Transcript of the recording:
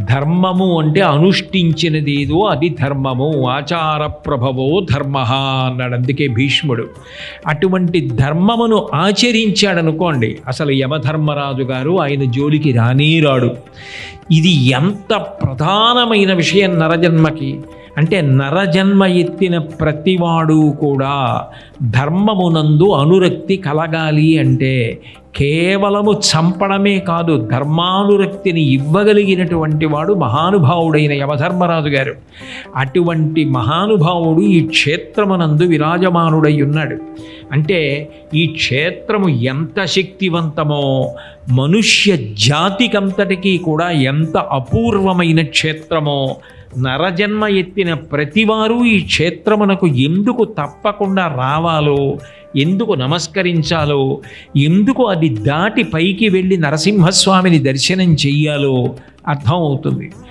ధర్మము అంటే అనుష్ఠించినదేదో అది ధర్మము, ఆచార ప్రభవో ధర్మ అన్నాడు. అందుకే భీష్ముడు అటువంటి ధర్మమును ఆచరించాడనుకోండి, అసలు యమధర్మరాజు గారు ఆయన జోలికి రానేరాడు. ఇది ఎంత ప్రధానమైన విషయం నరజన్మకి అంటే, నరజన్మ ఎత్తిన ప్రతివాడు కూడా ధర్మమునందు అనురక్తి కలగాలి అంటే కేవలము చంపడమే కాదు, ధర్మానురక్తిని ఇవ్వగలిగినటువంటి వాడు మహానుభావుడైన యమధర్మరాజు గారు. అటువంటి మహానుభావుడు ఈ క్షేత్రమునందు విరాజమానుడై ఉన్నాడు. అంటే ఈ క్షేత్రము ఎంత శక్తివంతమో, మనుష్య జాతికంతటికీ కూడా ఎంత అపూర్వమైన క్షేత్రమో, నరజన్మ ఎత్తిన ప్రతివారు ఈ క్షేత్రమునకు ఎందుకు తప్పకుండా రావాలో, ఎందుకు నమస్కరించాలో, ఎందుకు అది దాటి పైకి వెళ్ళి నరసింహస్వామిని దర్శనం చెయ్యాలో అర్థమవుతుంది.